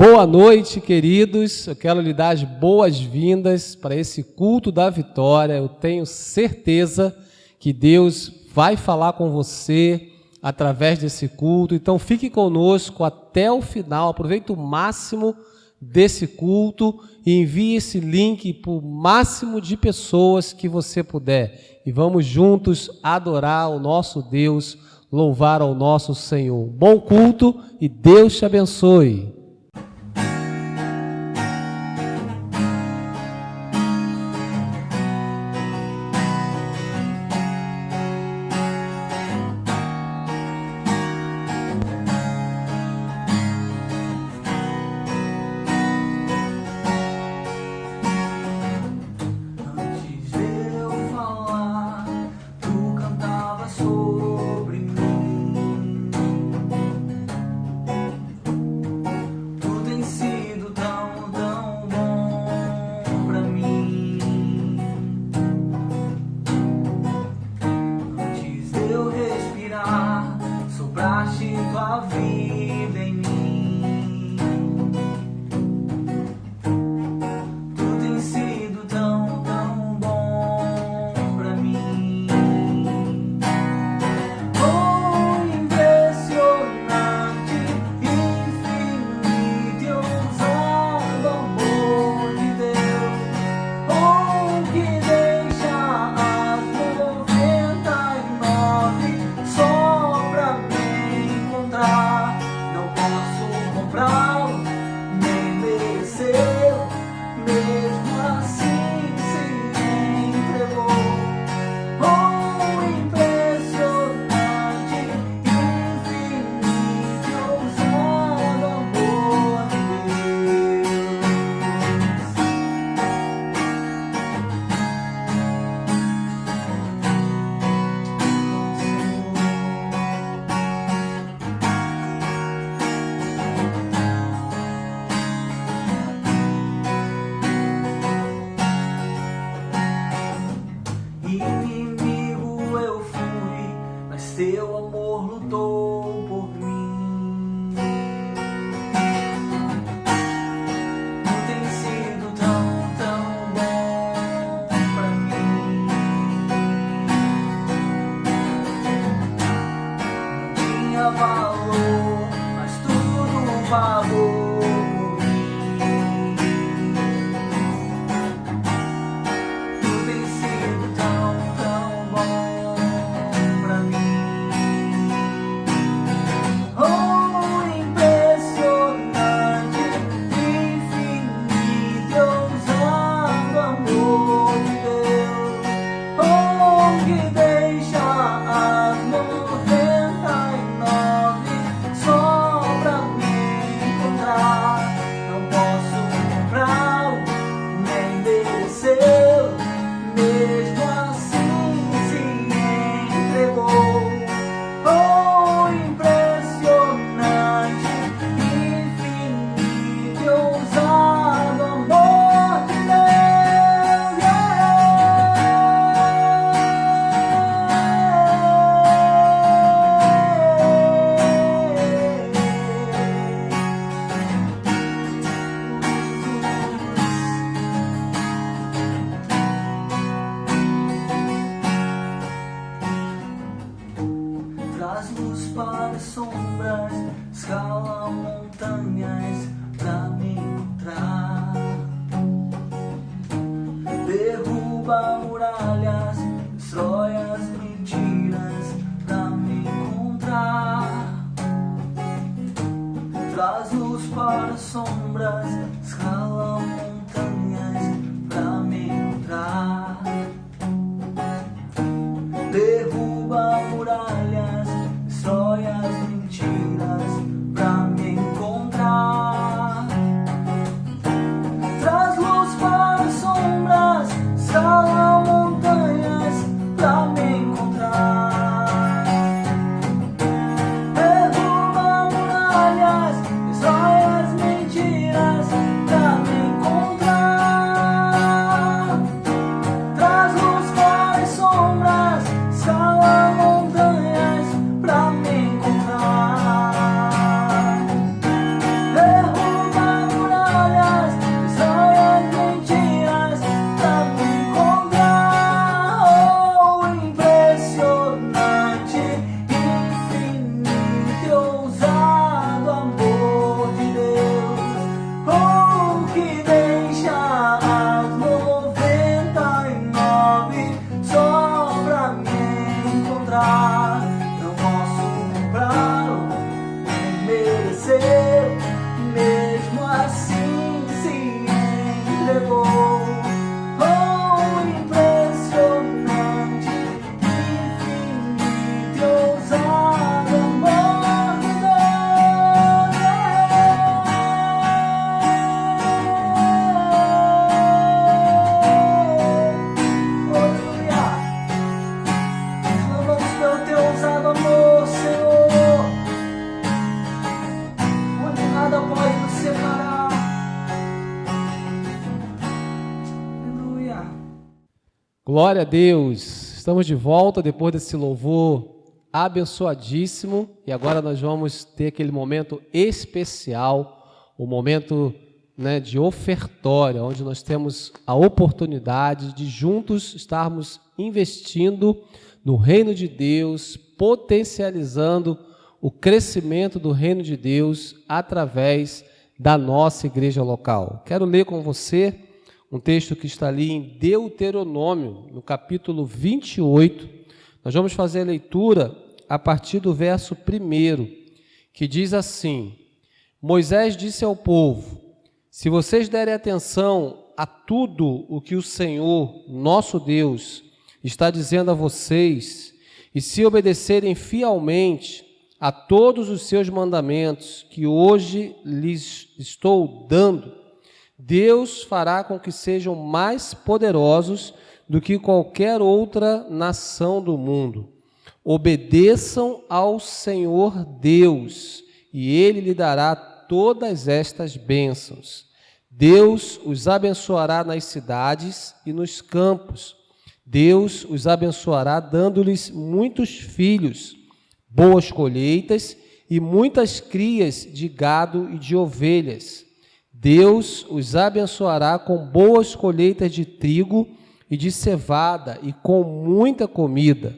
Boa noite, queridos. Eu quero lhe dar as boas-vindas para esse culto da vitória. Eu tenho certeza que Deus vai falar com você através desse culto. Então, fique conosco até o final. Aproveite o máximo desse culto e envie esse link para o máximo de pessoas que você puder. E vamos juntos adorar o nosso Deus, louvar ao nosso Senhor. Bom culto e Deus te abençoe. Derruba muralhas, destrói as mentiras. Glória a Deus! Estamos de volta depois desse louvor abençoadíssimo e agora nós vamos ter aquele momento especial, o momento, de ofertória, onde nós temos a oportunidade de juntos estarmos investindo no reino de Deus, potencializando o crescimento do reino de Deus através da nossa igreja local. Quero ler com você um texto que está ali em Deuteronômio, no capítulo 28. Nós vamos fazer a leitura a partir do verso 1, que diz assim: Moisés disse ao povo: se vocês derem atenção a tudo o que o Senhor, nosso Deus, está dizendo a vocês, e se obedecerem fielmente a todos os seus mandamentos que hoje lhes estou dando, Deus fará com que sejam mais poderosos do que qualquer outra nação do mundo. Obedeçam ao Senhor Deus, e Ele lhe dará todas estas bênçãos. Deus os abençoará nas cidades e nos campos. Deus os abençoará dando-lhes muitos filhos, boas colheitas e muitas crias de gado e de ovelhas. Deus os abençoará com boas colheitas de trigo e de cevada e com muita comida.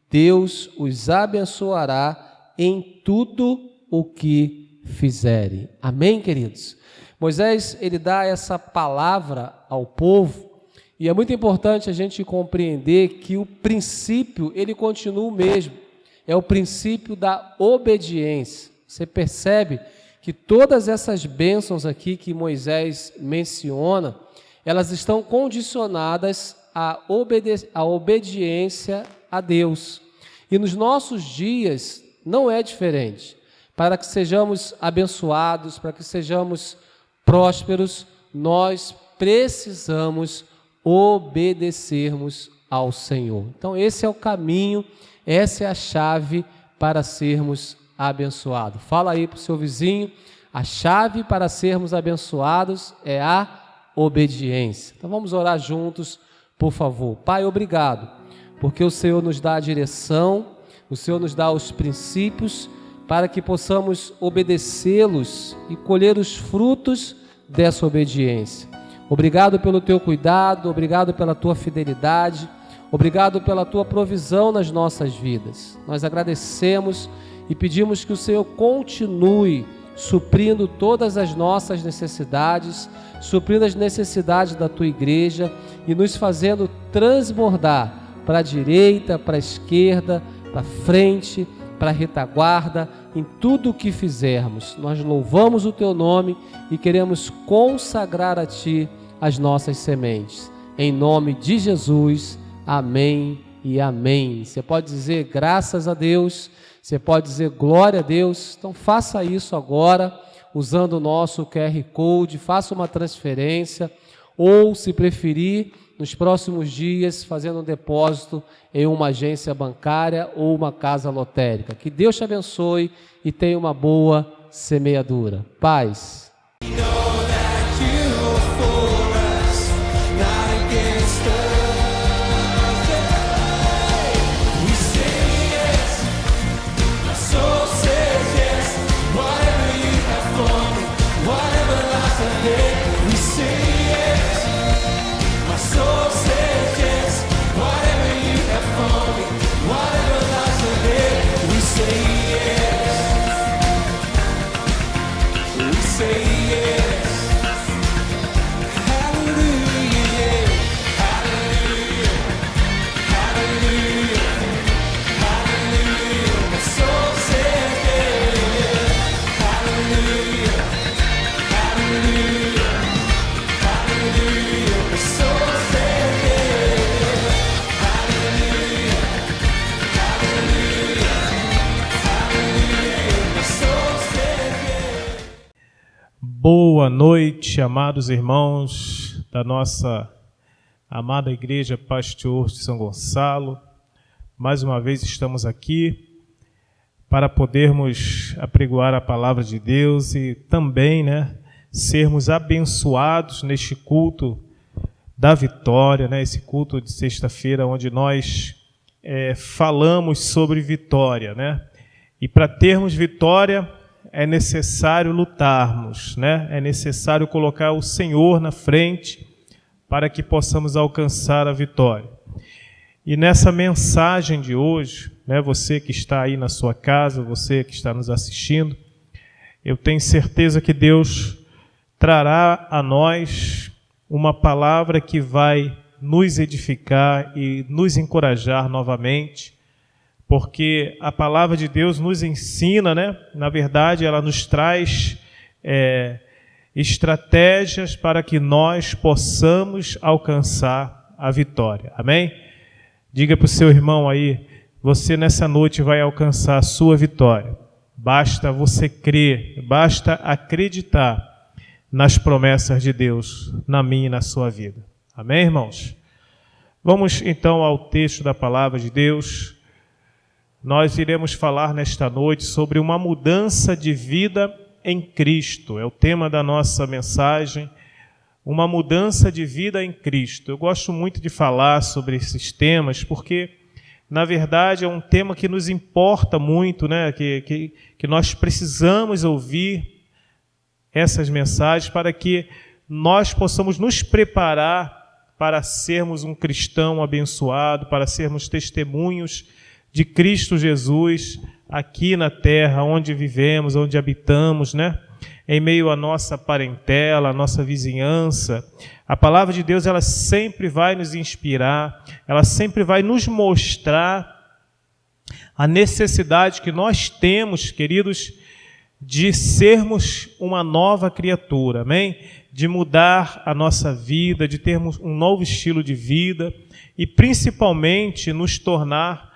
Deus os abençoará em tudo o que fizerem. Amém, queridos? Moisés, ele dá essa palavra ao povo e é muito importante a gente compreender que o princípio, ele continua o mesmo. É o princípio da obediência. Você percebe que todas essas bênçãos aqui que Moisés menciona, elas estão condicionadas à obediência a Deus. E nos nossos dias não é diferente. Para que sejamos abençoados, para que sejamos prósperos, nós precisamos obedecermos ao Senhor. Então esse é o caminho, essa é a chave para sermos abençoados. Fala aí para o seu vizinho, a chave para sermos abençoados é a obediência. Então vamos orar juntos, por favor. Pai, obrigado, porque o Senhor nos dá a direção, o Senhor nos dá os princípios para que possamos obedecê-los e colher os frutos dessa obediência. Obrigado pelo teu cuidado, obrigado pela tua fidelidade, obrigado pela tua provisão nas nossas vidas. Nós agradecemos e pedimos que o Senhor continue suprindo todas as nossas necessidades, suprindo as necessidades da tua igreja e nos fazendo transbordar para a direita, para a esquerda, para a frente, para a retaguarda, em tudo o que fizermos. Nós louvamos o teu nome e queremos consagrar a ti as nossas sementes. Em nome de Jesus, amém e amém. Você pode dizer graças a Deus, você pode dizer glória a Deus. Então faça isso agora, usando o nosso QR Code, faça uma transferência, ou se preferir, nos próximos dias, fazendo um depósito em uma agência bancária ou uma casa lotérica. Que Deus te abençoe e tenha uma boa semeadura. Paz. Boa noite, amados irmãos da nossa amada Igreja Pastor de São Gonçalo. Mais uma vez estamos aqui para podermos apregoar a palavra de Deus e também, sermos abençoados neste culto da vitória, né? Esse culto de sexta-feira onde nós falamos sobre vitória, né? E para termos vitória é necessário lutarmos, né? É necessário colocar o Senhor na frente para que possamos alcançar a vitória. E nessa mensagem de hoje, né, você que está aí na sua casa, você que está nos assistindo, eu tenho certeza que Deus trará a nós uma palavra que vai nos edificar e nos encorajar novamente, porque a palavra de Deus nos ensina, né? Na verdade, ela nos traz estratégias para que nós possamos alcançar a vitória. Amém? Diga para o seu irmão aí, você nessa noite vai alcançar a sua vitória. Basta você crer, basta acreditar nas promessas de Deus, na minha e na sua vida. Amém, irmãos? Vamos então ao texto da palavra de Deus. Nós iremos falar nesta noite sobre uma mudança de vida em Cristo. É o tema da nossa mensagem, uma mudança de vida em Cristo. Eu gosto muito de falar sobre esses temas porque, na verdade, é um tema que nos importa muito, né? Que nós precisamos ouvir essas mensagens para que nós possamos nos preparar para sermos um cristão abençoado, para sermos testemunhos de Cristo Jesus aqui na terra, onde vivemos, onde habitamos, né? Em meio à nossa parentela, à nossa vizinhança. A palavra de Deus, ela sempre vai nos inspirar, ela sempre vai nos mostrar a necessidade que nós temos, queridos, de sermos uma nova criatura, amém? De mudar a nossa vida, de termos um novo estilo de vida e principalmente nos tornar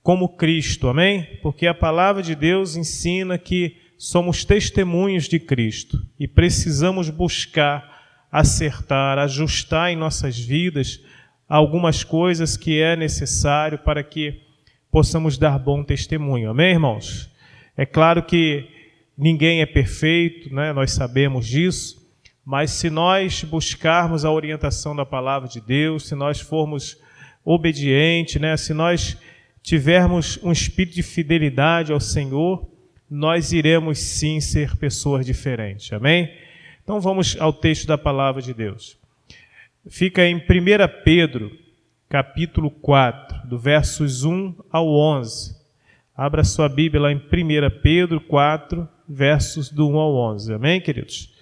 como Cristo, amém? Porque a palavra de Deus ensina que somos testemunhos de Cristo e precisamos buscar acertar, ajustar em nossas vidas algumas coisas que é necessário para que possamos dar bom testemunho, amém, irmãos? É claro que ninguém é perfeito, né? Nós sabemos disso, mas se nós buscarmos a orientação da palavra de Deus, se nós formos obedientes, né? Se nós tivermos um espírito de fidelidade ao Senhor, nós iremos sim ser pessoas diferentes, amém? Então vamos ao texto da palavra de Deus. Fica em 1 Pedro, capítulo 4, do versos 1 ao 11. Abra sua Bíblia lá em 1 Pedro 4, versos do 1 ao 11. Amém, queridos?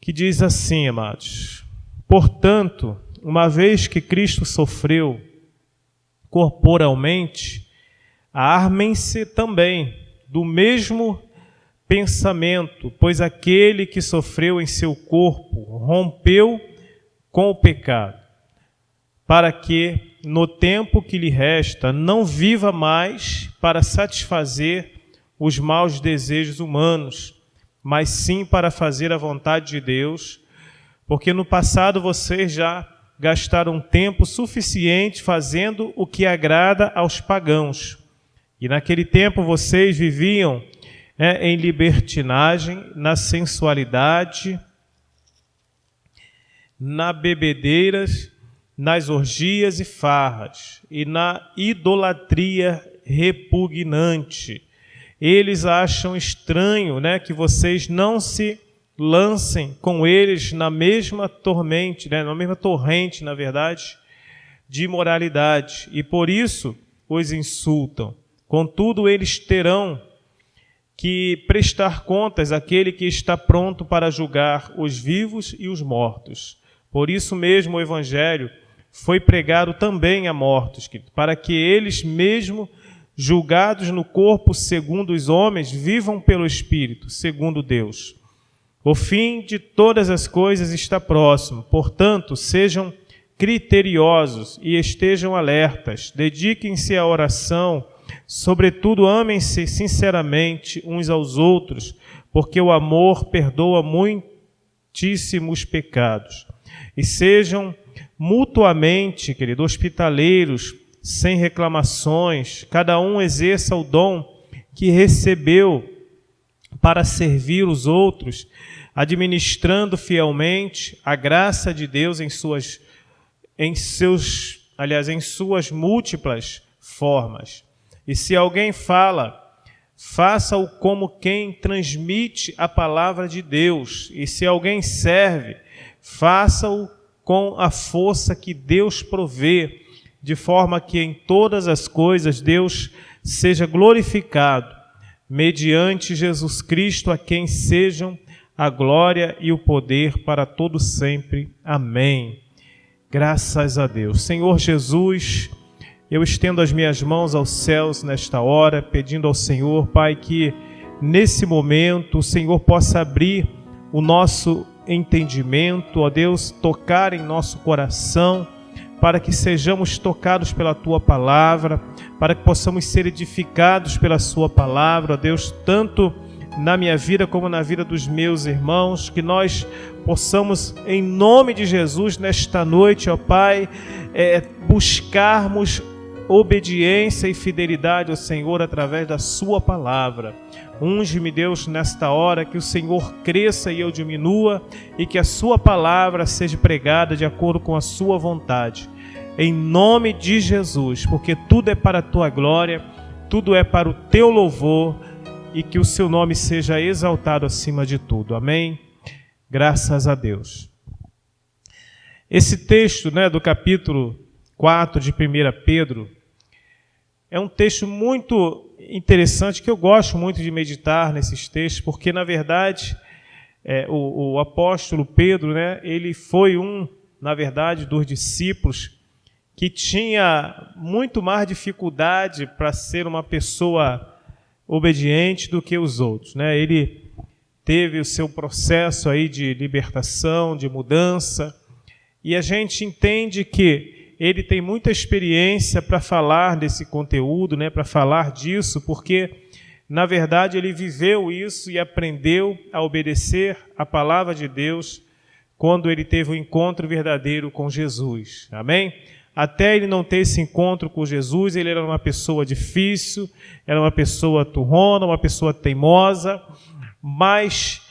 Que diz assim, amados: portanto, uma vez que Cristo sofreu corporalmente, armem-se também do mesmo pensamento, pois aquele que sofreu em seu corpo rompeu com o pecado, para que, no tempo que lhe resta, não viva mais para satisfazer os maus desejos humanos, mas sim para fazer a vontade de Deus, porque no passado vocês já gastaram tempo suficiente fazendo o que agrada aos pagãos. E naquele tempo vocês viviam em libertinagem, na sensualidade, na bebedeiras, nas orgias e farras, e na idolatria repugnante. Eles acham estranho, né, que vocês não se lancem com eles na mesma torrente, né, na mesma torrente, na verdade, de imoralidade, e por isso os insultam. Contudo, eles terão que prestar contas àquele que está pronto para julgar os vivos e os mortos. Por isso mesmo o Evangelho foi pregado também a mortos, para que eles mesmo, julgados no corpo segundo os homens, vivam pelo Espírito, segundo Deus. O fim de todas as coisas está próximo, portanto, sejam criteriosos e estejam alertas, dediquem-se à oração, sobretudo amem-se sinceramente uns aos outros, porque o amor perdoa muitíssimos pecados. E sejam mutuamente, querido, hospitaleiros, sem reclamações, cada um exerça o dom que recebeu para servir os outros, administrando fielmente a graça de Deus em suas múltiplas formas. E se alguém fala, faça-o como quem transmite a palavra de Deus. E se alguém serve, faça-o com a força que Deus provê, de forma que em todas as coisas Deus seja glorificado, mediante Jesus Cristo, a quem sejam a glória e o poder para todo sempre. Amém. Graças a Deus. Senhor Jesus, eu estendo as minhas mãos aos céus nesta hora, pedindo ao Senhor, Pai, que nesse momento o Senhor possa abrir o nosso entendimento, ó Deus, tocar em nosso coração, para que sejamos tocados pela Tua Palavra, para que possamos ser edificados pela Sua Palavra, ó Deus, tanto na minha vida como na vida dos meus irmãos, que nós possamos, em nome de Jesus, nesta noite, ó Pai, buscarmos obediência e fidelidade ao Senhor através da Sua Palavra. Unge-me, Deus, nesta hora, que o Senhor cresça e eu diminua, e que a Sua Palavra seja pregada de acordo com a Sua vontade. Em nome de Jesus, porque tudo é para a Tua glória, tudo é para o Teu louvor, e que o Seu nome seja exaltado acima de tudo. Amém? Graças a Deus. Esse texto, do capítulo 4 de 1 Pedro, é um texto muito interessante, que eu gosto muito de meditar nesses textos, porque, na verdade, o apóstolo Pedro, ele foi na verdade, dos discípulos que tinha muito mais dificuldade para ser uma pessoa obediente do que os outros. Ele teve o seu processo aí de libertação, de mudança, e a gente entende que ele tem muita experiência para falar desse conteúdo, para falar disso, porque, na verdade, ele viveu isso e aprendeu a obedecer a palavra de Deus quando ele teve um encontro verdadeiro com Jesus. Amém? Até ele não ter esse encontro com Jesus, ele era uma pessoa difícil, era uma pessoa turrona, uma pessoa teimosa, mas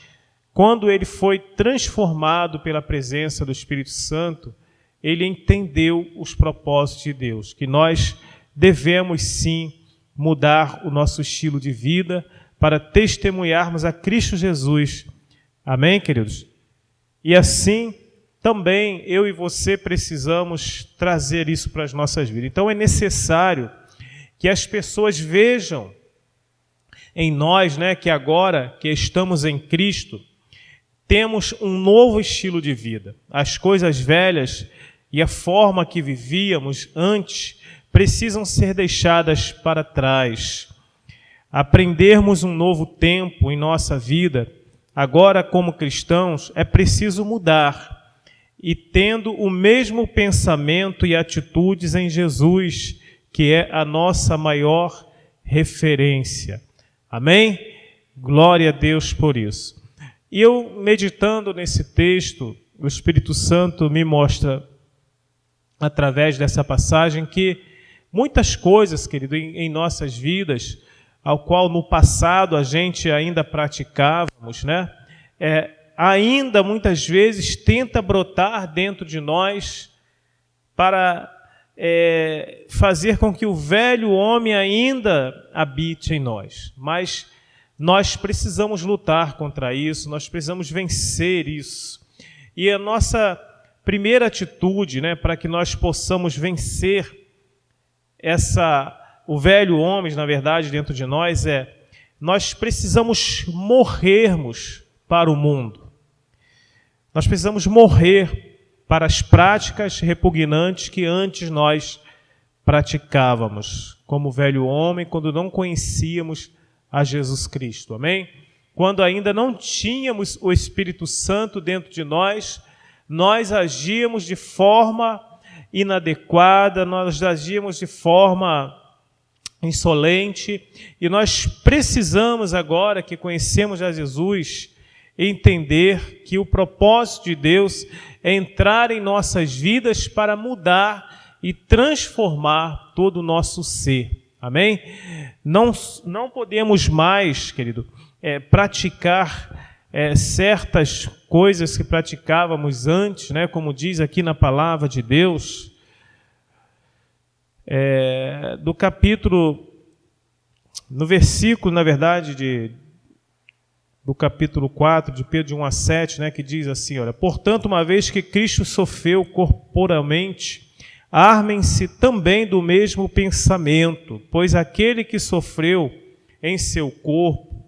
quando ele foi transformado pela presença do Espírito Santo, ele entendeu os propósitos de Deus, que nós devemos sim mudar o nosso estilo de vida para testemunharmos a Cristo Jesus. Amém, queridos? E assim, também eu e você precisamos trazer isso para as nossas vidas. Então é necessário que as pessoas vejam em nós, que agora que estamos em Cristo, temos um novo estilo de vida. As coisas velhas e a forma que vivíamos antes precisam ser deixadas para trás. Aprendermos um novo tempo em nossa vida, agora como cristãos, é preciso mudar, e tendo o mesmo pensamento e atitudes em Jesus, que é a nossa maior referência. Amém? Glória a Deus por isso. E eu, meditando nesse texto, o Espírito Santo me mostra, através dessa passagem, que muitas coisas, querido, em nossas vidas, ao qual no passado a gente ainda praticávamos, ainda muitas vezes tenta brotar dentro de nós para fazer com que o velho homem ainda habite em nós. Mas nós precisamos lutar contra isso, nós precisamos vencer isso. E a nossa primeira atitude, para que nós possamos vencer o velho homem, na verdade, dentro de nós, nós precisamos morrermos para o mundo. Nós precisamos morrer para as práticas repugnantes que antes nós praticávamos, como o velho homem, quando não conhecíamos a Jesus Cristo. Amém? Quando ainda não tínhamos o Espírito Santo dentro de nós agíamos de forma inadequada, nós agíamos de forma insolente, e nós precisamos agora que conhecemos a Jesus, entender que o propósito de Deus é entrar em nossas vidas para mudar e transformar todo o nosso ser. Amém? Não podemos mais, querido, praticar certas coisas que praticávamos antes, né, como diz aqui na palavra de Deus, do capítulo, no versículo, na verdade, do capítulo 4, de Pedro, de 1 a 7, né, que diz assim, olha, portanto, uma vez que Cristo sofreu corporalmente, armem-se também do mesmo pensamento, pois aquele que sofreu em seu corpo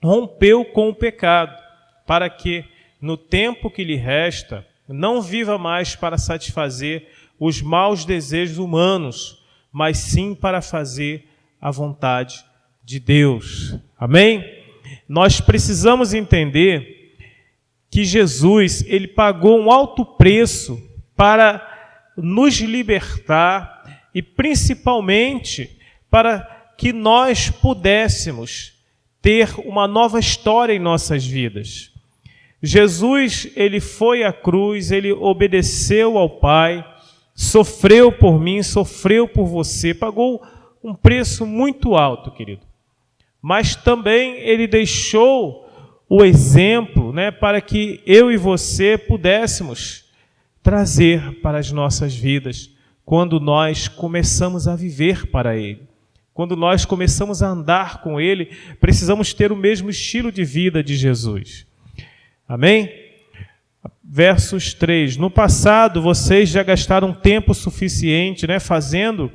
rompeu com o pecado, para que, no tempo que lhe resta, não viva mais para satisfazer os maus desejos humanos, mas sim para fazer a vontade de Deus. Amém? Nós precisamos entender que Jesus, ele pagou um alto preço para nos libertar e principalmente para que nós pudéssemos ter uma nova história em nossas vidas. Jesus, ele foi à cruz, ele obedeceu ao Pai, sofreu por mim, sofreu por você, pagou um preço muito alto, querido. Mas também ele deixou o exemplo, né, para que eu e você pudéssemos trazer para as nossas vidas quando nós começamos a viver para Ele. Quando nós começamos a andar com Ele, precisamos ter o mesmo estilo de vida de Jesus. Amém? Versos 3. No passado, vocês já gastaram tempo suficiente, né, fazendo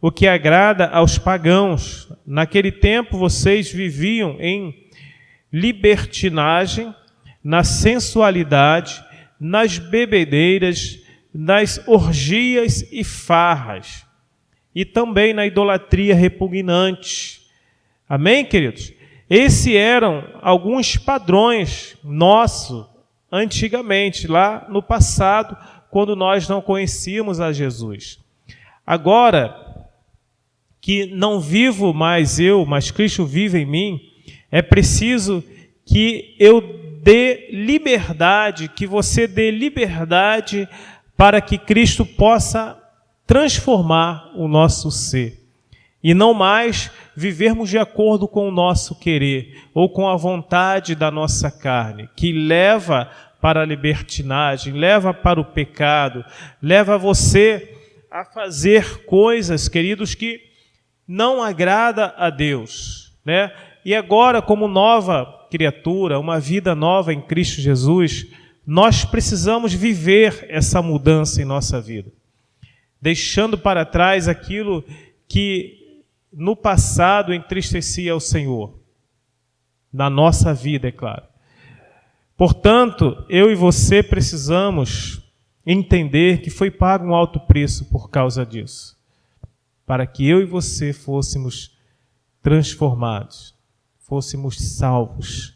o que agrada aos pagãos. Naquele tempo, vocês viviam em libertinagem, na sensualidade, nas bebedeiras, nas orgias e farras, e também na idolatria repugnante. Amém, queridos? Esses eram alguns padrões nossos, antigamente, lá no passado, quando nós não conhecíamos a Jesus. Agora, que não vivo mais eu, mas Cristo vive em mim, é preciso que eu dê liberdade, que você dê liberdade para que Cristo possa transformar o nosso ser. E não mais vivermos de acordo com o nosso querer ou com a vontade da nossa carne, que leva para a libertinagem, leva para o pecado, leva você a fazer coisas, queridos, que não agrada a Deus, né? E agora, como nova criatura, uma vida nova em Cristo Jesus, nós precisamos viver essa mudança em nossa vida, deixando para trás aquilo que no passado entristecia o Senhor, na nossa vida, é claro. Portanto, eu e você precisamos entender que foi pago um alto preço por causa disso, para que eu e você fôssemos transformados, fôssemos salvos.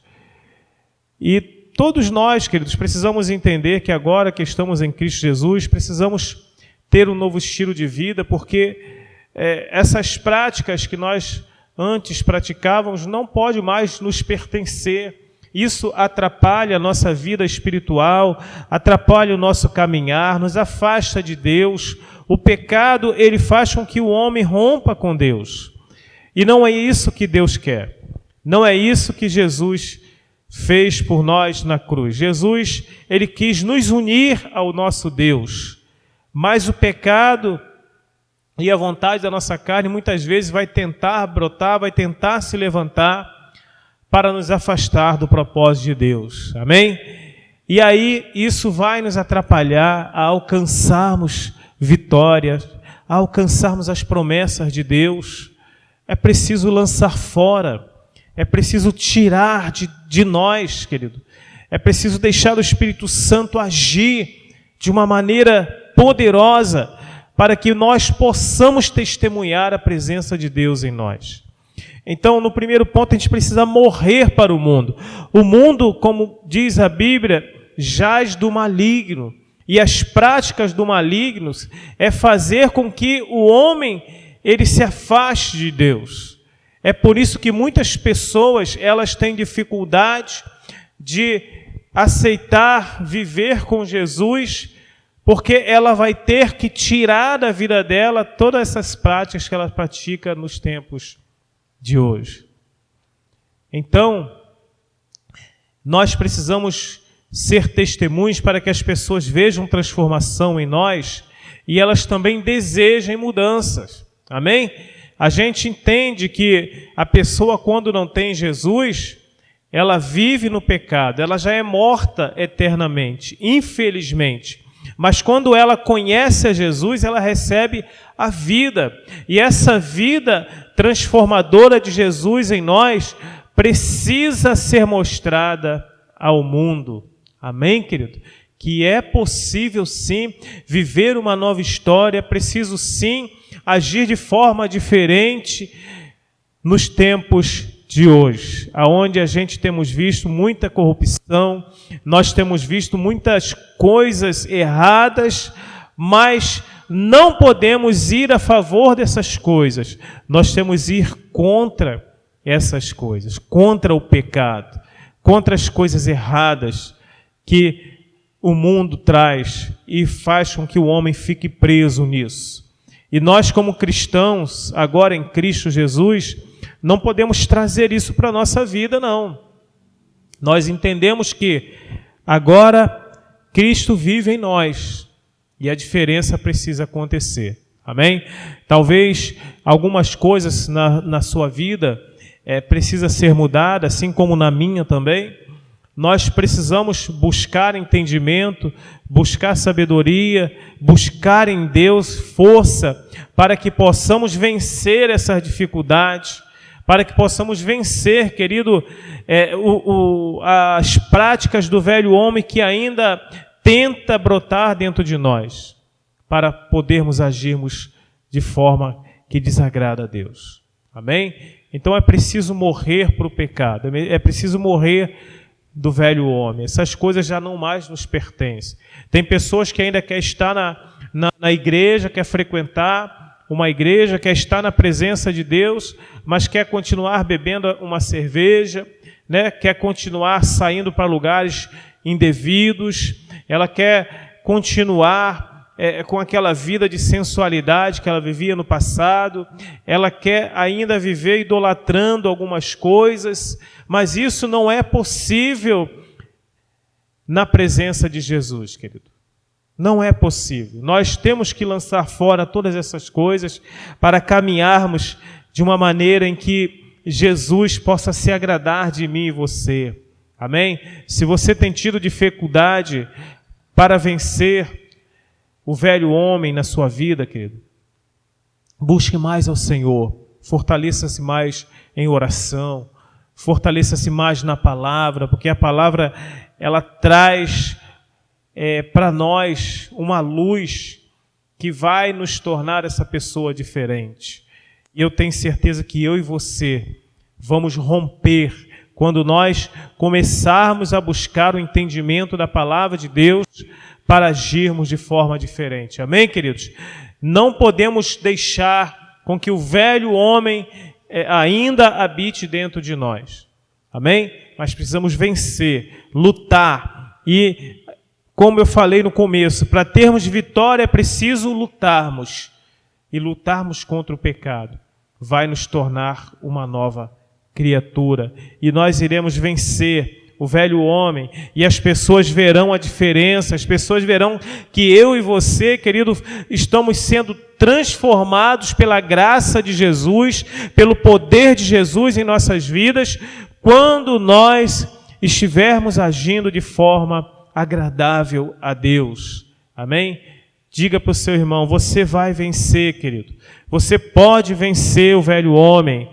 E todos nós, queridos, precisamos entender que agora que estamos em Cristo Jesus, precisamos ter um novo estilo de vida, porque essas práticas que nós antes praticávamos não pode mais nos pertencer. Isso atrapalha a nossa vida espiritual, atrapalha o nosso caminhar, nos afasta de Deus. O pecado, ele faz com que o homem rompa com Deus. E não é isso que Deus quer. Não é isso que Jesus fez por nós na cruz. Jesus, ele quis nos unir ao nosso Deus. Mas o pecado e a vontade da nossa carne muitas vezes vai tentar brotar, vai tentar se levantar para nos afastar do propósito de Deus. Amém? E aí isso vai nos atrapalhar a alcançarmos vitórias, a alcançarmos as promessas de Deus. É preciso lançar fora, é preciso tirar de nós, querido. É preciso deixar o Espírito Santo agir de uma maneira poderosa para que nós possamos testemunhar a presença de Deus em nós. Então, no primeiro ponto, a gente precisa morrer para o mundo. O mundo, como diz a Bíblia, jaz do maligno. E as práticas do maligno é fazer com que o homem ele se afaste de Deus. É por isso que muitas pessoas elas têm dificuldade de aceitar viver com Jesus, porque ela vai ter que tirar da vida dela todas essas práticas que ela pratica nos tempos de hoje. Então, Nós precisamos ser testemunhos para que as pessoas vejam transformação em nós e elas também desejem mudanças. Amém? A gente entende que a pessoa, quando não tem Jesus, ela vive no pecado, ela já é morta eternamente, infelizmente. Mas quando ela conhece a Jesus, ela recebe a vida. E essa vida transformadora de Jesus em nós precisa ser mostrada ao mundo. Amém, querido? Que é possível sim viver uma nova história, é preciso sim agir de forma diferente nos tempos de hoje, aonde a gente temos visto muita corrupção, nós temos visto muitas coisas erradas, mas não podemos ir a favor dessas coisas, nós temos que ir contra essas coisas, contra o pecado, contra as coisas erradas que o mundo traz e faz com que o homem fique preso nisso. E nós, como cristãos, agora em Cristo Jesus, não podemos trazer isso para a nossa vida, não. Nós entendemos que agora Cristo vive em nós e a diferença precisa acontecer. Amém? Talvez algumas coisas na sua vida precisa ser mudada, assim como na minha também. Nós precisamos buscar entendimento, buscar sabedoria, buscar em Deus força para que possamos vencer essas dificuldades, para que possamos vencer, querido, as práticas do velho homem que ainda tenta brotar dentro de nós, para podermos agirmos de forma que desagrada a Deus. Amém? Então é preciso morrer para o pecado, é preciso morrer do velho homem. Essas coisas já não mais nos pertencem. Tem pessoas que ainda querem estar na igreja, quer frequentar uma igreja, quer estar na presença de Deus, mas quer continuar bebendo uma cerveja, né? Quer continuar saindo para lugares indevidos, ela quer continuar com aquela vida de sensualidade que ela vivia no passado, ela quer ainda viver idolatrando algumas coisas, mas isso não é possível na presença de Jesus, querido. Não é possível. Nós temos que lançar fora todas essas coisas para caminharmos de uma maneira em que Jesus possa se agradar de mim e você. Amém? Se você tem tido dificuldade para vencer o velho homem na sua vida, querido, busque mais ao Senhor, fortaleça-se mais em oração, fortaleça-se mais na palavra, porque a palavra ela traz para nós uma luz que vai nos tornar essa pessoa diferente. E eu tenho certeza que eu e você vamos romper quando nós começarmos a buscar o entendimento da palavra de Deus para agirmos de forma diferente. Amém, queridos? Não podemos deixar com que o velho homem ainda habite dentro de nós. Amém? Mas precisamos vencer, lutar. E, como eu falei no começo, para termos vitória é preciso lutarmos. E lutarmos contra o pecado vai nos tornar uma nova criatura. E nós iremos vencer o velho homem, e as pessoas verão a diferença, as pessoas verão que eu e você, querido, estamos sendo transformados pela graça de Jesus, pelo poder de Jesus em nossas vidas, quando nós estivermos agindo de forma agradável a Deus. Amém? Diga para o seu irmão, você vai vencer, querido. Você pode vencer o velho homem.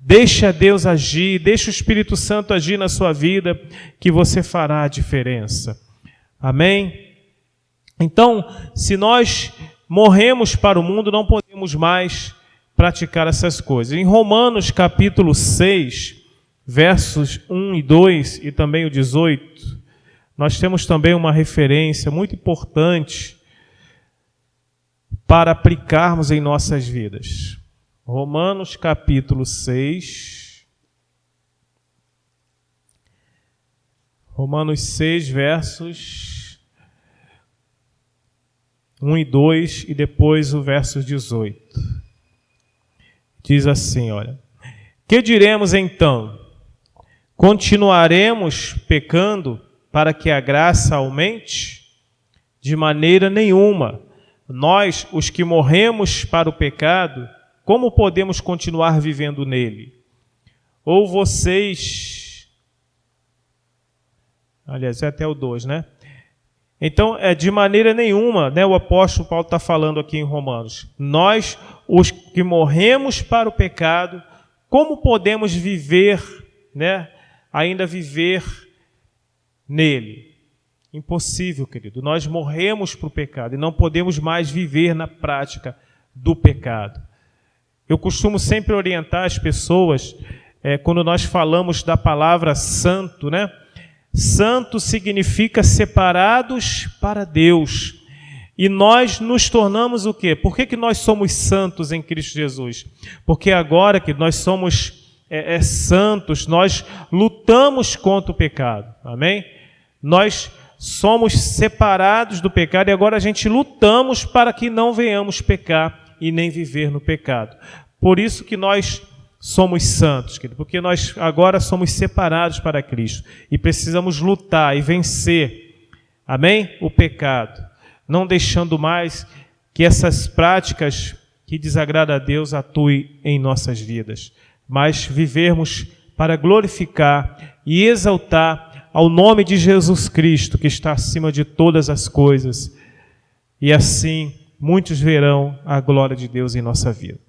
Deixa Deus agir, deixa o Espírito Santo agir na sua vida, que você fará a diferença. Amém? Então, se nós morremos para o mundo, não podemos mais praticar essas coisas. Em Romanos capítulo 6, versos 1 e 2 e também o 18, nós temos também uma referência muito importante para aplicarmos em nossas vidas. Romanos capítulo 6, Romanos 6, versos 1 e 2 e depois o verso 18. Diz assim, olha: Que diremos então? continuaremos pecando para que a graça aumente? De maneira nenhuma. Nós, os que morremos para o pecado, como podemos continuar vivendo nele? Ou vocês... Aliás, é até o 2, né? Então, de maneira nenhuma, né, o apóstolo Paulo está falando aqui em Romanos. Nós, os que morremos para o pecado, como podemos viver, né, ainda viver nele? Impossível, querido. Nós morremos para o pecado e não podemos mais viver na prática do pecado. Eu costumo sempre orientar as pessoas, quando nós falamos da palavra santo, né? Santo significa separados para Deus. E nós nos tornamos o quê? Por que nós somos santos em Cristo Jesus? Porque agora que nós somos santos, nós lutamos contra o pecado. Amém? Nós somos separados do pecado e agora a gente lutamos para que não venhamos pecar e nem viver no pecado. Por isso que nós somos santos, querido, porque nós agora somos separados para Cristo e precisamos lutar e vencer, amém? O pecado, não deixando mais que essas práticas que desagradam a Deus atuem em nossas vidas, mas vivermos para glorificar e exaltar ao nome de Jesus Cristo, que está acima de todas as coisas, e assim muitos verão a glória de Deus em nossa vida.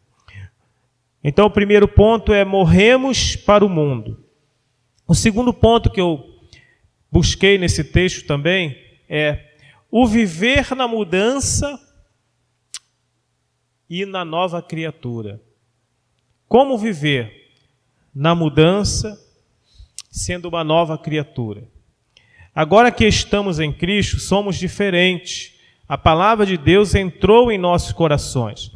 Então, o primeiro ponto é morremos para o mundo. O segundo ponto que eu busquei nesse texto também é o viver na mudança e na nova criatura. Como viver na mudança, sendo uma nova criatura? Agora que estamos em Cristo, somos diferentes. A palavra de Deus entrou em nossos corações.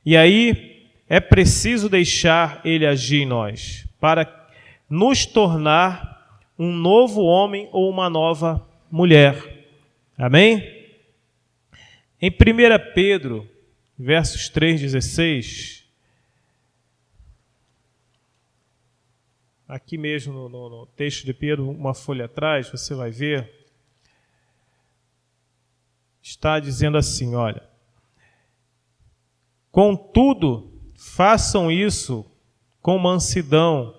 E aí é preciso deixar Ele agir em nós, para nos tornar um novo homem ou uma nova mulher. Amém? Em 1 Pedro, versos 3,16, aqui mesmo no texto de Pedro, uma folha atrás, você vai ver, está dizendo assim, olha: contudo, façam isso com mansidão.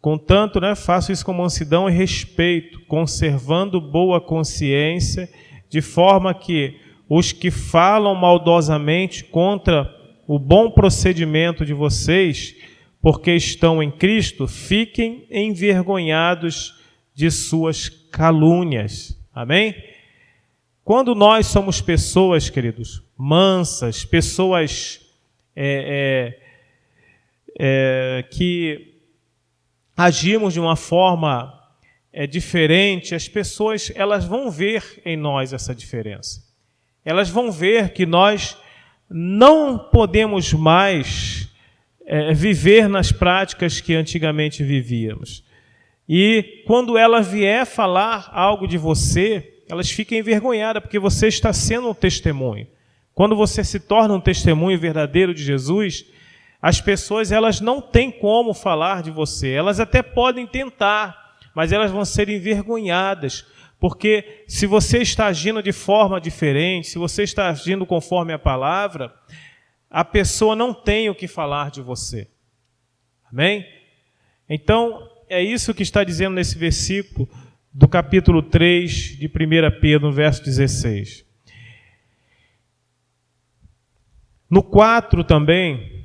Contanto, façam isso com mansidão e respeito, conservando boa consciência, de forma que os que falam maldosamente contra o bom procedimento de vocês, porque estão em Cristo, fiquem envergonhados de suas calúnias. Amém? Quando nós somos pessoas, queridos, mansas, pessoas que agimos de uma forma diferente, as pessoas elas vão ver em nós essa diferença. Elas vão ver que nós não podemos mais viver nas práticas que antigamente vivíamos. E quando ela vier falar algo de você, elas ficam envergonhadas, porque você está sendo um testemunho. Quando você se torna um testemunho verdadeiro de Jesus, as pessoas elas não têm como falar de você. Elas até podem tentar, mas elas vão ser envergonhadas, porque se você está agindo de forma diferente, se você está agindo conforme a palavra, a pessoa não tem o que falar de você. Amém? Então, é isso que está dizendo nesse versículo do capítulo 3 de 1 Pedro, no verso 16. No 4 também,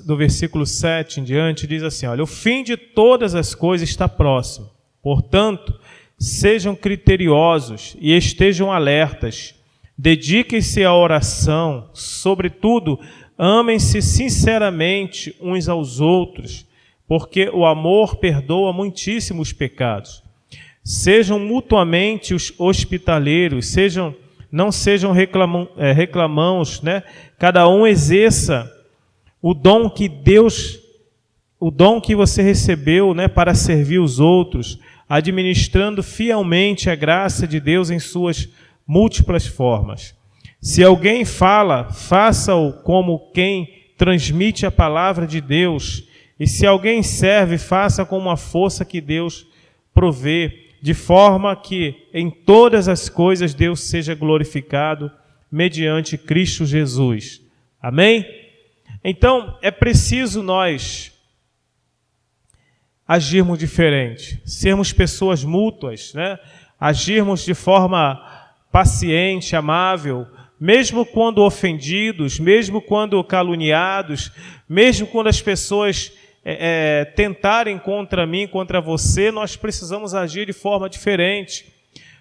do versículo 7 em diante, diz assim, olha: o fim de todas as coisas está próximo. Portanto, sejam criteriosos e estejam alertas. Dediquem-se à oração. Sobretudo, amem-se sinceramente uns aos outros, porque o amor perdoa muitíssimos pecados. Sejam mutuamente os hospitaleiros, não sejam reclamãos, Cada um exerça o dom que você recebeu, para servir os outros, administrando fielmente a graça de Deus em suas múltiplas formas. Se alguém fala, faça-o como quem transmite a palavra de Deus. E se alguém serve, faça com uma força que Deus provê, de forma que em todas as coisas Deus seja glorificado mediante Cristo Jesus. Amém? Então, é preciso nós agirmos diferente, sermos pessoas mútuas, né? Agirmos de forma paciente, amável, mesmo quando ofendidos, mesmo quando caluniados, mesmo quando as pessoas tentarem contra mim, contra você, nós precisamos agir de forma diferente.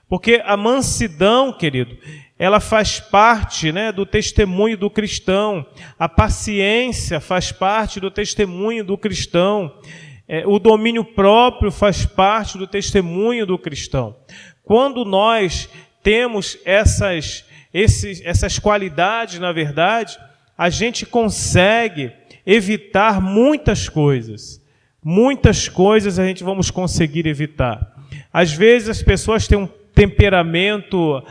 Porque a mansidão, querido, ela faz parte, né, do testemunho do cristão. A paciência faz parte do testemunho do cristão. O domínio próprio faz parte do testemunho do cristão. Quando nós temos essas qualidades, na verdade, a gente consegue evitar muitas coisas. Muitas coisas a gente vamos conseguir evitar. Às vezes as pessoas têm um temperamento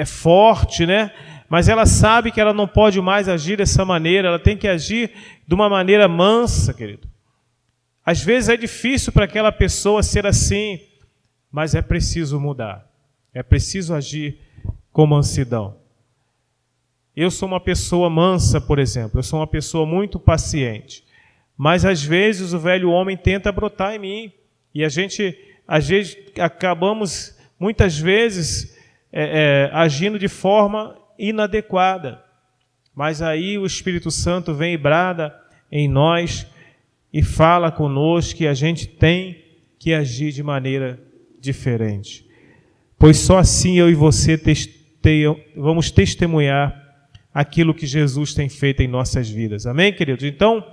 forte, né? Mas ela sabe que ela não pode mais agir dessa maneira, ela tem que agir de uma maneira mansa, querido. Às vezes é difícil para aquela pessoa ser assim, mas é preciso mudar. É preciso agir com mansidão. Eu sou uma pessoa mansa, por exemplo. Eu sou uma pessoa muito paciente. Mas, às vezes, o velho homem tenta brotar em mim. E a gente, às vezes, acabamos, muitas vezes, agindo de forma inadequada. Mas aí o Espírito Santo vem e brada em nós e fala conosco que a gente tem que agir de maneira diferente. Pois só assim eu e você vamos testemunhar aquilo que Jesus tem feito em nossas vidas. Amém, queridos? Então,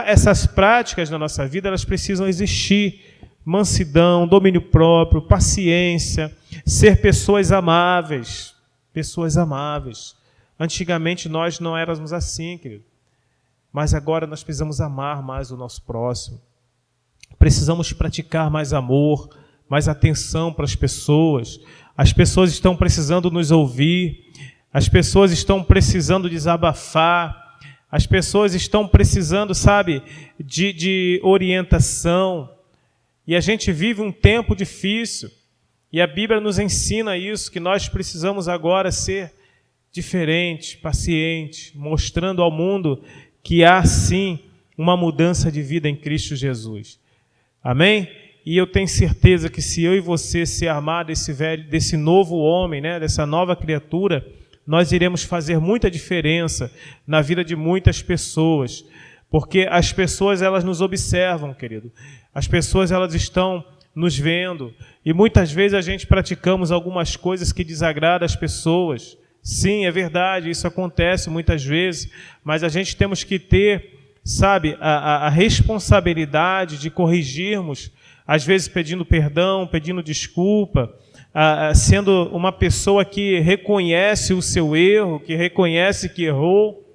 essas práticas na nossa vida, elas precisam existir. Mansidão, domínio próprio, paciência, ser pessoas amáveis. Pessoas amáveis. Antigamente nós não éramos assim, querido. Mas agora nós precisamos amar mais o nosso próximo. Precisamos praticar mais amor, mais atenção para as pessoas. As pessoas estão precisando nos ouvir. As pessoas estão precisando desabafar. As pessoas estão precisando, sabe, de orientação. E a gente vive um tempo difícil. E a Bíblia nos ensina isso, que nós precisamos agora ser diferentes, pacientes, mostrando ao mundo que há, sim, uma mudança de vida em Cristo Jesus. Amém? E eu tenho certeza que se eu e você se armar desse novo homem, né, dessa nova criatura, nós iremos fazer muita diferença na vida de muitas pessoas. Porque as pessoas, elas nos observam, querido. As pessoas, elas estão nos vendo. E muitas vezes a gente praticamos algumas coisas que desagradam as pessoas. Sim, é verdade, isso acontece muitas vezes. Mas a gente temos que ter, sabe, a responsabilidade de corrigirmos, às vezes pedindo perdão, pedindo desculpa, sendo uma pessoa que reconhece o seu erro, que reconhece que errou.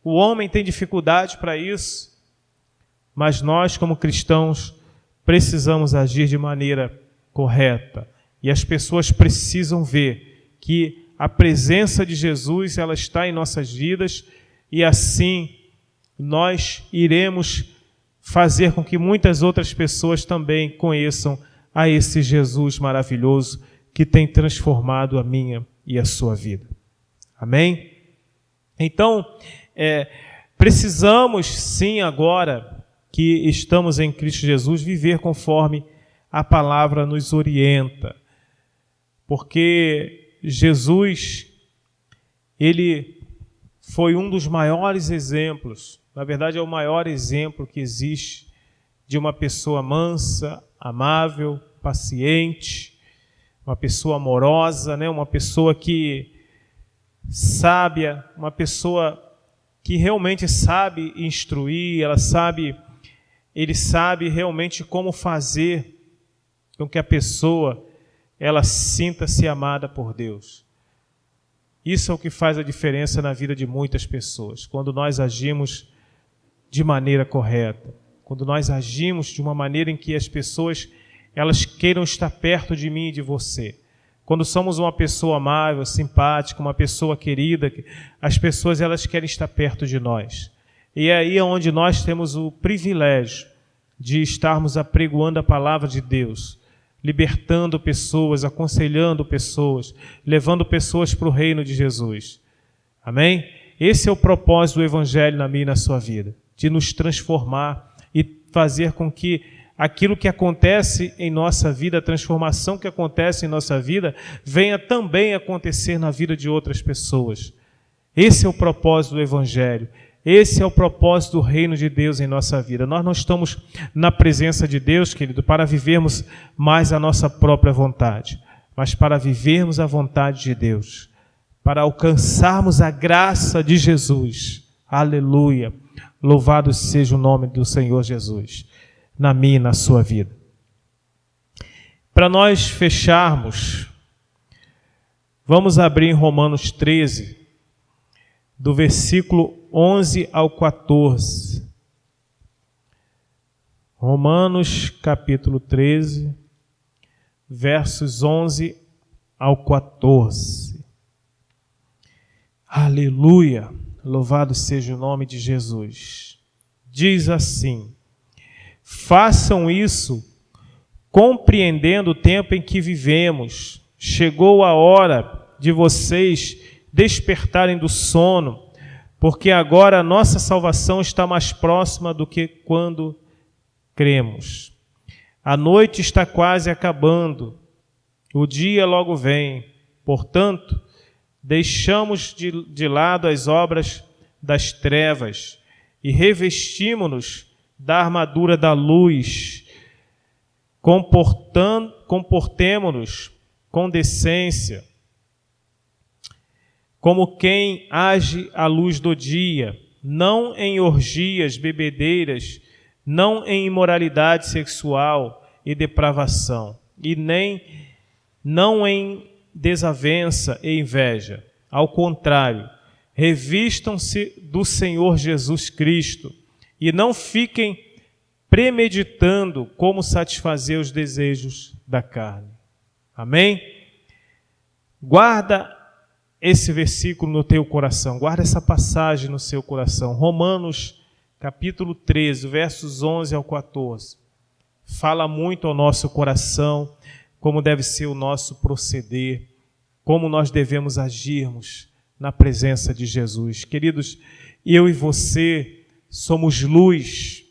O homem tem dificuldade para isso, mas nós, como cristãos, precisamos agir de maneira correta. E as pessoas precisam ver que a presença de Jesus, ela está em nossas vidas, e assim nós iremos fazer com que muitas outras pessoas também conheçam a esse Jesus maravilhoso que tem transformado a minha e a sua vida. Amém? Então, precisamos sim agora que estamos em Cristo Jesus viver conforme a palavra nos orienta. Porque Jesus, ele foi um dos maiores exemplos, na verdade é o maior exemplo que existe de uma pessoa mansa, amável, paciente, uma pessoa amorosa, né? Uma pessoa que sábia, uma pessoa que realmente sabe instruir, ele sabe realmente como fazer com que a pessoa ela sinta-se amada por Deus. Isso é o que faz a diferença na vida de muitas pessoas, quando nós agimos de maneira correta, quando nós agimos de uma maneira em que as pessoas elas queiram estar perto de mim e de você, Quando somos uma pessoa amável, simpática, uma pessoa querida, as pessoas elas querem estar perto de nós. E é aí onde nós temos o privilégio de estarmos apregoando a palavra de Deus, libertando pessoas, aconselhando pessoas, levando pessoas para o reino de Jesus. Amém? Esse é o propósito do Evangelho na minha e na sua vida, de nos transformar e fazer com que aquilo que acontece em nossa vida, a transformação que acontece em nossa vida, venha também acontecer na vida de outras pessoas. Esse é o propósito do Evangelho. Esse é o propósito do reino de Deus em nossa vida. Nós não estamos na presença de Deus, querido, para vivermos mais a nossa própria vontade, mas para vivermos a vontade de Deus, para alcançarmos a graça de Jesus. Aleluia! Louvado seja o nome do Senhor Jesus, na minha e na sua vida. Para nós fecharmos, vamos abrir em Romanos 13, do versículo 11 ao 14. Romanos capítulo 13, versos 11 ao 14. Aleluia! Louvado seja o nome de Jesus. Diz assim: façam isso compreendendo o tempo em que vivemos. Chegou a hora de vocês despertarem do sono, porque agora a nossa salvação está mais próxima do que quando cremos. A noite está quase acabando, o dia logo vem. Portanto, deixamos de lado as obras das trevas e revestimos-nos da armadura da luz. Comportemo-nos com decência, como quem age à luz do dia, não em orgias, bebedeiras, não em imoralidade sexual e depravação, e não em desavença e inveja. Ao contrário, revistam-se do Senhor Jesus Cristo e não fiquem premeditando como satisfazer os desejos da carne. Amém? Guarda esse versículo no teu coração, guarda essa passagem no seu coração. Romanos capítulo 13, versos 11 ao 14. Fala muito ao nosso coração como deve ser o nosso proceder, como nós devemos agirmos na presença de Jesus. Queridos, eu e você somos luz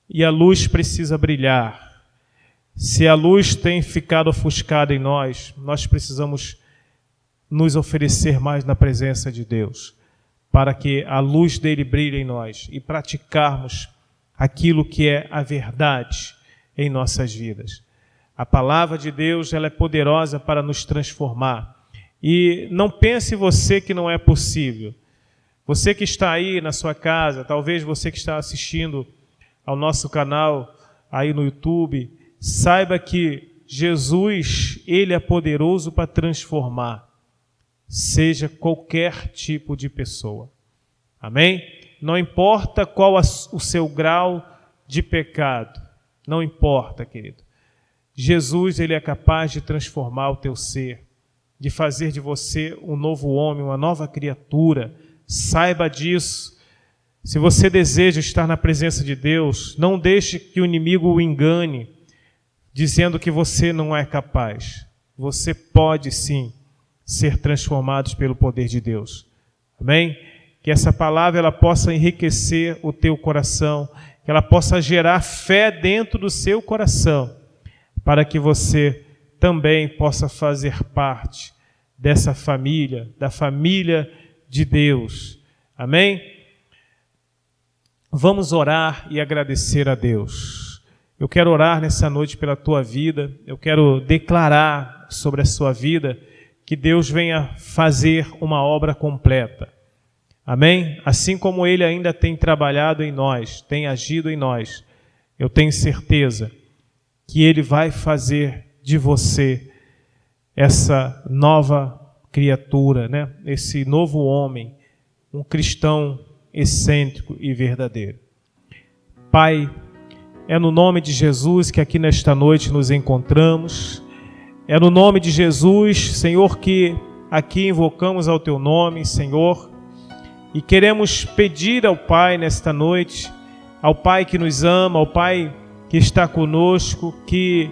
e a luz precisa brilhar. Se a luz tem ficado ofuscada em nós, nós precisamos nos oferecer mais na presença de Deus, para que a luz dele brilhe em nós e praticarmos aquilo que é a verdade em nossas vidas. A palavra de Deus, ela é poderosa para nos transformar. E não pense você que não é possível. Você que está aí na sua casa, talvez você que está assistindo ao nosso canal aí no YouTube, saiba que Jesus, ele é poderoso para transformar, seja qualquer tipo de pessoa. Amém? Não importa qual o seu grau de pecado, não importa, querido. Jesus, ele é capaz de transformar o teu ser, de fazer de você um novo homem, uma nova criatura. Saiba disso. Se você deseja estar na presença de Deus, não deixe que o inimigo o engane, dizendo que você não é capaz. Você pode sim ser transformado pelo poder de Deus. Amém? Que essa palavra ela possa enriquecer o teu coração, que ela possa gerar fé dentro do seu coração, para que você também possa fazer parte dessa família, da família de Deus. Amém? Vamos orar e agradecer a Deus. Eu quero orar nessa noite pela tua vida, eu quero declarar sobre a sua vida que Deus venha fazer uma obra completa. Amém? Assim como Ele ainda tem trabalhado em nós, tem agido em nós, eu tenho certeza que Ele vai fazer de você essa nova criatura, né? Esse novo homem, um cristão excêntrico e verdadeiro. Pai, é no nome de Jesus que aqui nesta noite nos encontramos. É no nome de Jesus, Senhor, que aqui invocamos ao Teu nome, Senhor, e queremos pedir ao Pai nesta noite, ao Pai que nos ama, ao Pai que está conosco, que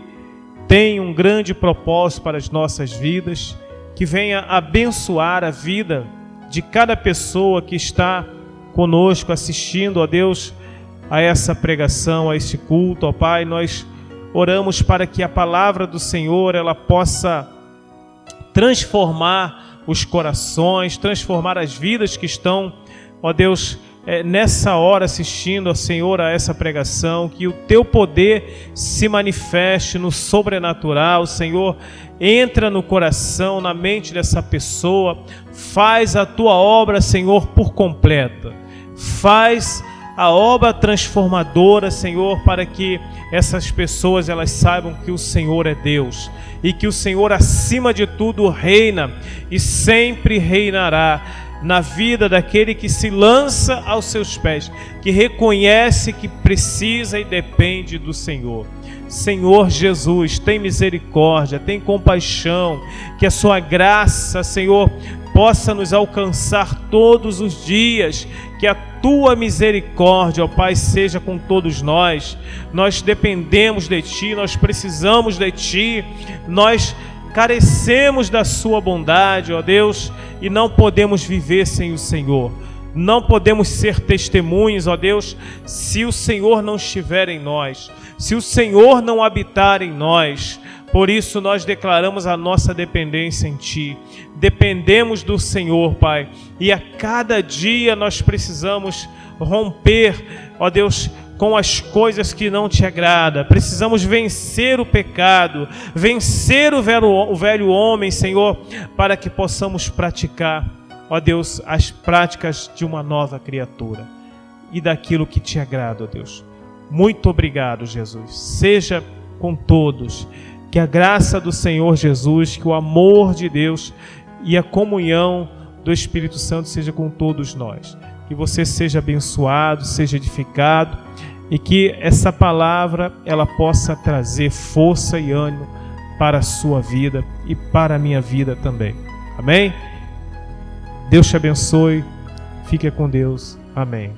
tem um grande propósito para as nossas vidas, que venha abençoar a vida de cada pessoa que está conosco assistindo, ó Deus, a essa pregação, a este culto, ó Pai. Nós oramos para que a palavra do Senhor ela possa transformar os corações, transformar as vidas que estão, ó Deus, nessa hora assistindo, ó Senhor, a essa pregação, que o Teu poder se manifeste no sobrenatural, Senhor. Entra no coração, na mente dessa pessoa, faz a Tua obra, Senhor, por completa. Faz a obra transformadora, Senhor, para que essas pessoas elas saibam que o Senhor é Deus e que o Senhor acima de tudo reina e sempre reinará na vida daquele que se lança aos seus pés, que reconhece que precisa e depende do Senhor. Senhor Jesus, tem misericórdia, tem compaixão, que a Sua graça, Senhor, possa nos alcançar todos os dias, que a Tua misericórdia, ó Pai, seja com todos nós. Nós dependemos de Ti, nós precisamos de Ti, nós carecemos da Sua bondade, ó Deus, e não podemos viver sem o Senhor. Não podemos ser testemunhas, ó Deus, se o Senhor não estiver em nós, se o Senhor não habitar em nós. Por isso nós declaramos a nossa dependência em Ti. Dependemos do Senhor, Pai, e a cada dia nós precisamos romper, ó Deus, com as coisas que não Te agrada. Precisamos vencer o pecado, vencer o velho homem, Senhor, para que possamos praticar, ó Deus, as práticas de uma nova criatura e daquilo que Te agrada, ó Deus. Muito obrigado, Jesus. Seja com todos. Que a graça do Senhor Jesus, que o amor de Deus e a comunhão do Espírito Santo seja com todos nós. Que você seja abençoado, seja edificado e que essa palavra ela possa trazer força e ânimo para a sua vida e para a minha vida também. Amém? Deus te abençoe. Fique com Deus. Amém.